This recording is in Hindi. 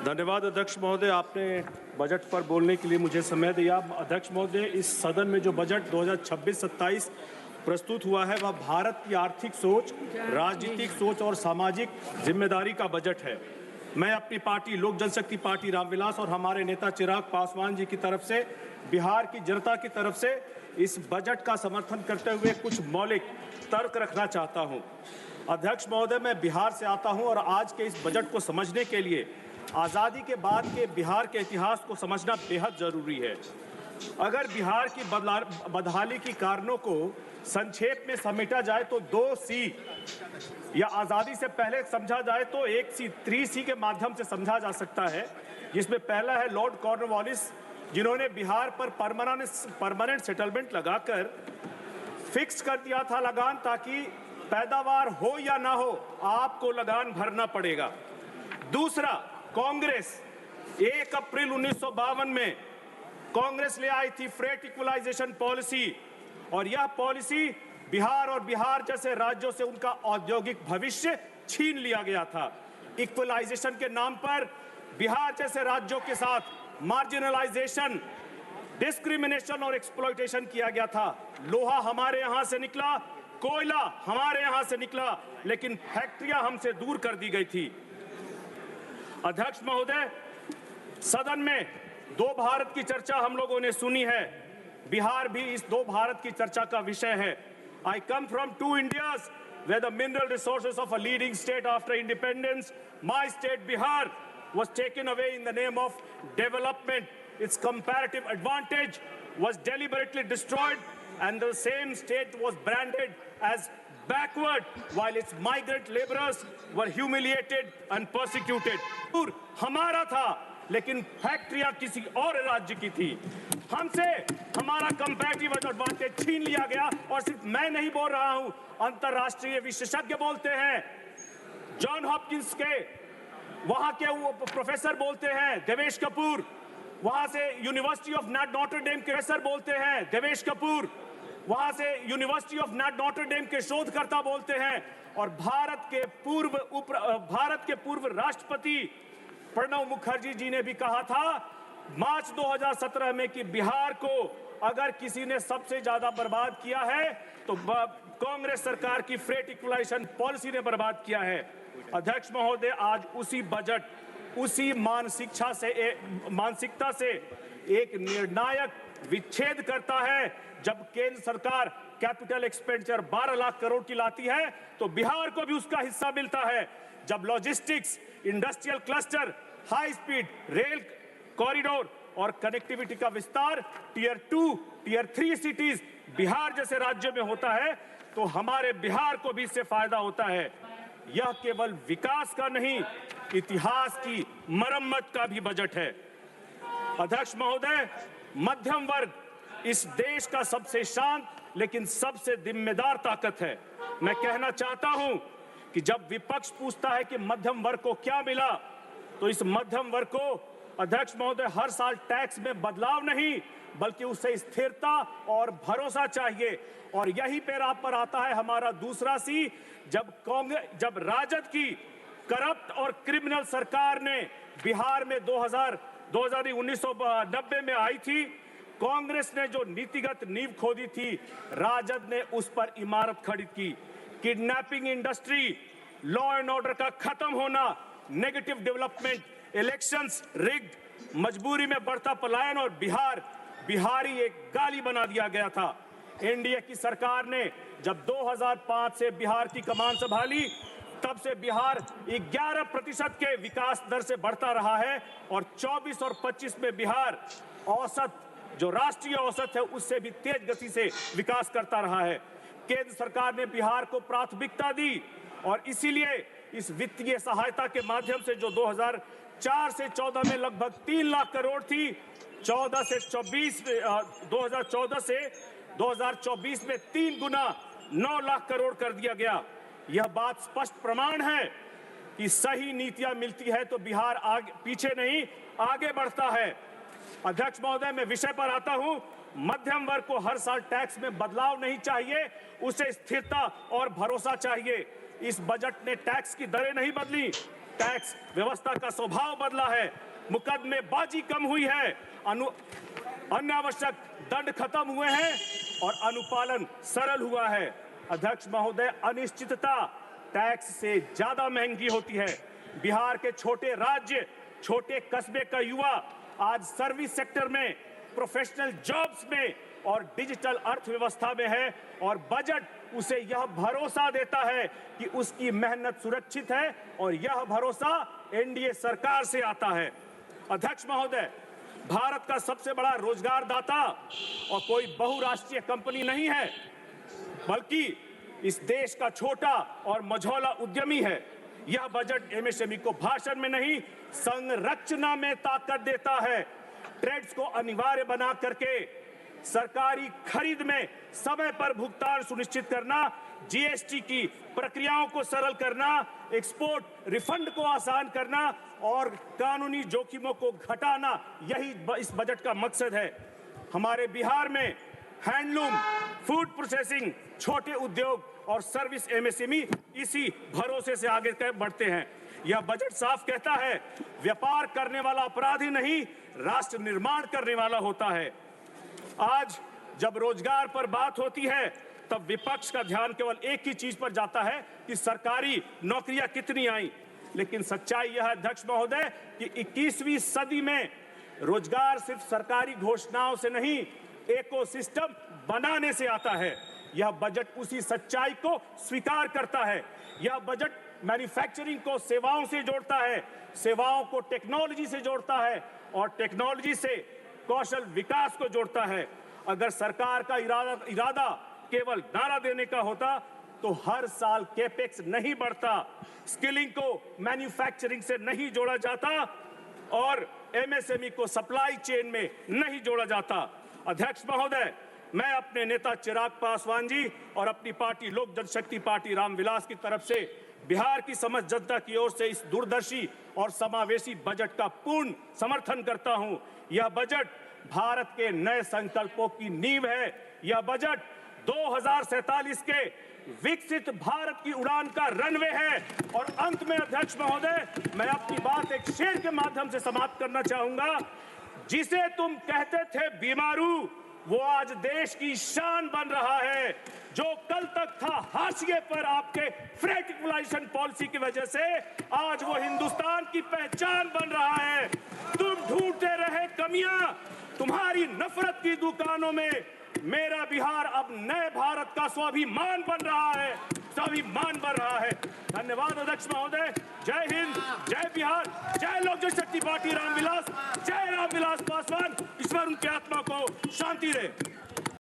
धन्यवाद अध्यक्ष महोदय, आपने बजट पर बोलने के लिए मुझे समय दिया। अध्यक्ष महोदय, इस सदन में जो बजट 2026-27 प्रस्तुत हुआ है वह भारत की आर्थिक सोच, राजनीतिक सोच और सामाजिक जिम्मेदारी का बजट है। मैं अपनी पार्टी लोक जनशक्ति पार्टी रामविलास और हमारे नेता चिराग पासवान जी की तरफ से बिहार की जनता की तरफ से इस बजट का समर्थन करते हुए कुछ मौलिक तर्क रखना चाहता हूं। अध्यक्ष महोदय, मैं बिहार से आता हूं और आज के इस बजट को समझने के लिए आज़ादी के बाद के बिहार के इतिहास को समझना बेहद जरूरी है। अगर बिहार की बदहाली की कारणों को संक्षेप में समेटा जाए तो 2C या आज़ादी से पहले समझा जाए तो 1C 3C के माध्यम से समझा जा सकता है, जिसमें पहला है लॉर्ड कॉर्नवालिस, जिन्होंने बिहार पर परमानेंट सेटलमेंट लगाकर फिक्स कर दिया था लगान, ताकि पैदावार हो या ना हो आपको लगान भरना पड़ेगा। दूसरा, कांग्रेस 1 अप्रैल 1952 में कांग्रेस ले आई थी फ्रेट इक्वलाइजेशन पॉलिसी, और यह पॉलिसी बिहार और बिहार जैसे राज्यों से उनका औद्योगिक भविष्य छीन लिया गया था। इक्वलाइजेशन के नाम पर बिहार जैसे राज्यों के साथ मार्जिनलाइजेशन, डिस्क्रिमिनेशन और एक्सप्लॉयटेशन किया गया था। लोहा हमारे यहां से निकला, कोयला हमारे यहां से निकला, लेकिन फैक्ट्रियां हमसे दूर कर दी गई थी। अध्यक्ष महोदय, सदन में 2 भारत की चर्चा हम लोगों ने सुनी है। बिहार भी इस 2 भारत की चर्चा का विषय है। I come from 2 Indias where the mineral resources of a leading state after independence, my state Bihar, was taken away in the name of development. Its comparative advantage was deliberately destroyed, and the same state was branded as backward, while its migrant laborers were humiliated and persecuted. हमारा था, लेकिन फैक्ट्रियां किसी और राज्य की थी। हमसे हमारा कंपैरेटिव एडवांटेज छीन लिया गया। और सिर्फ मैं नहीं बोल रहा हूं, अंतरराष्ट्रीय विशेषज्ञ बोलते हैं। जॉन हॉपकिंस के वहां के वो प्रोफेसर बोलते हैं देवेश कपूर, वहां से यूनिवर्सिटी ऑफ नॉटर डेम के प्रोफेसर बोलते हैं देवेश कपूर, वहां से यूनिवर्सिटी ऑफ नॉटर डेम के शोधकर्ता बोलते हैं, और भारत के पूर्व राष्ट्रपति प्रणब मुखर्जी जी ने भी कहा था मार्च 2017 में कि बिहार को अगर किसी ने सबसे ज्यादा बर्बाद किया है तो कांग्रेस सरकार की फ्रेट इक्वलाइजेशन पॉलिसी ने बर्बाद किया है। अध्यक्ष महोदय, आज उसी बजट, उसी मानसिकता से एक निर्णायक विच्छेद करता है। जब केंद्र सरकार कैपिटल एक्सपेंडिचर 12 लाख करोड़ की लाती है तो बिहार को भी उसका हिस्सा मिलता है। जब logistics, industrial cluster, high speed rail corridor और कनेक्टिविटी का विस्तार टियर 2, टियर 3 सिटीज बिहार जैसे राज्यों में होता है तो हमारे बिहार को भी इससे फायदा होता है। यह केवल विकास का नहीं, इतिहास की मरम्मत का भी बजट है। अध्यक्ष महोदय, मध्यम वर्ग इस देश का सबसे शांत लेकिन सबसे जिम्मेदार ताकत है। मैं कहना चाहता हूं कि जब विपक्ष पूछता है कि मध्यम वर्ग को क्या मिला, तो इस मध्यम वर्ग को अध्यक्ष महोदय हर साल टैक्स में बदलाव नहीं बल्कि उसे स्थिरता और भरोसा चाहिए। और यही पर आता है हमारा दूसरा C। जब राजद की करप्ट और क्रिमिनल सरकार ने बिहार में 1990 में आई थी, कांग्रेस ने जो नीतिगत नींव खोदी थी, राजद ने उस पर इमारत खड़ी की। Kidnapping industry, law and order का खत्म होना, नेगेटिव डेवलपमेंट, इलेक्शंस रिग्ड, मजबूरी में बढ़ता पलायन और बिहारी एक गाली बना दिया गया था। एनडीए की सरकार ने जब 2005 से बिहार की कमान संभाली, तब से बिहार 11% के विकास दर से बढ़ता रहा है, और 24 और 25 में बिहार औसत, जो राष्ट्रीय औसत है, उससे भी तेज गति से विकास करता रहा है। केंद्र सरकार ने बिहार को प्राथमिकता दी, और इसीलिए इस वित्तीय सहायता के माध्यम से जो 2004 से 14 में लगभग 3 लाख करोड़ थी, 2014 से 2024 में 3 गुना 9 लाख करोड़ कर दिया गया। यह बात स्पष्ट प्रमाण है कि सही नीतियां मिलती है तो बिहार पीछे नहीं आगे बढ़ता है। अध्यक्ष महोदय, मैं विषय पर आता हूं। मध्यम वर्ग को हर साल टैक्स में बदलाव नहीं चाहिए, उसे स्थिरता और भरोसा चाहिए। इस बजट ने टैक्स की दरें नहीं बदली, टैक्स व्यवस्था का स्वभाव बदला है, मुकदमेबाजी कम हुई है, अनावश्यक दंड खत्म हुए हैं और अनुपालन सरल हुआ है। अध्यक्ष महोदय, अनिश्चितता टैक्स से ज्यादा महंगी होती है। बिहार के छोटे राज्य, छोटे कस्बे का युवा आज सर्विस सेक्टर में, प्रोफेशनल जॉब्स में और डिजिटल अर्थव्यवस्था में है और बजट उसे यह भरोसा देता है कि उसकी मेहनत सुरक्षित है और यह भरोसा एनडीए सरकार से आता है। अध्यक्ष महोदय, भारत का सबसे बड़ा रोजगार दाता और कोई बहुराष्ट्रीय कंपनी नहीं है, बल्कि इस देश का छोटा और मझौला उद्यमी है। यह बजट एमएसएमई को भाषण में नहीं, संरचना में ताकत देता है। ट्रेड्स को अनिवार्य बना करके सरकारी खरीद में समय पर भुगतान सुनिश्चित करना, जीएसटी की प्रक्रियाओं को सरल करना, एक्सपोर्ट रिफंड को आसान करना और कानूनी जोखिमों को घटाना, यही इस बजट का मकसद है। हमारे बिहार में हैंडलूम, फूड प्रोसेसिंग, छोटे उद्योग और सर्विस एमएसएमई इसी भरोसे से आगे बढ़ते हैं। यह बजट साफ कहता है, व्यापार करने वाला अपराधी नहीं, राष्ट्र निर्माण करने वाला होता है। आज जब रोजगार पर बात होती है तब विपक्ष का ध्यान केवल एक ही चीज पर जाता है कि सरकारी नौकरियां कितनी आई, लेकिन सच्चाई यह है अध्यक्ष महोदय कि 21वीं सदी में रोजगार सिर्फ सरकारी घोषणाओं से नहीं, इकोसिस्टम बनाने से आता है। यह बजट उसी सच्चाई को स्वीकार करता है। यह बजट मैन्युफैक्चरिंग को सेवाओं से जोड़ता है, सेवाओं को टेक्नोलॉजी से जोड़ता है और टेक्नोलॉजी से कौशल विकास को जोड़ता है। अगर सरकार का इरादा केवल नारा देने का होता तो हर साल कैपेक्स नहीं बढ़ता, स्किलिंग को मैन्युफैक्चरिंग से नहीं जोड़ा जाता और एमएसएमई को सप्लाई चेन में नहीं जोड़ा जाता। अध्यक्ष महोदय, मैं अपने नेता चिराग पासवान जी और अपनी पार्टी लोक जनशक्ति पार्टी रामविलास की तरफ से बिहार की समस्त जनता की ओर से इस दूरदर्शी और समावेशी बजट का पूर्ण समर्थन करता हूं। यह बजट भारत के नए संकल्पों की नींव है। यह बजट 2047 के विकसित भारत की उड़ान का रनवे है। और अंत में अध्यक्ष महोदय, मैं अपनी बात एक शेर के माध्यम से समाप्त करना चाहूंगा। जिसे तुम कहते थे बीमारू, वो आज देश की शान बन रहा है। जो कल तक था हाशिए पर आपके फ्रेट इक्वलाइजेशन पॉलिसी की वजह से, आज वो हिंदुस्तान की पहचान बन रहा है। तुम ढूंढते रहे कमियां, तुम्हारी नफरत की दुकानों में मेरा बिहार अब नए भारत का स्वाभिमान बन रहा है, स्वाभिमान बन रहा है। धन्यवाद अध्यक्ष महोदय। जय हिंद, जय बिहार, जय लोक जनशक्ति पार्टी रामविलास, जय रामविलास पासवान। ईश्वर उनकी आत्मा को शांति दे।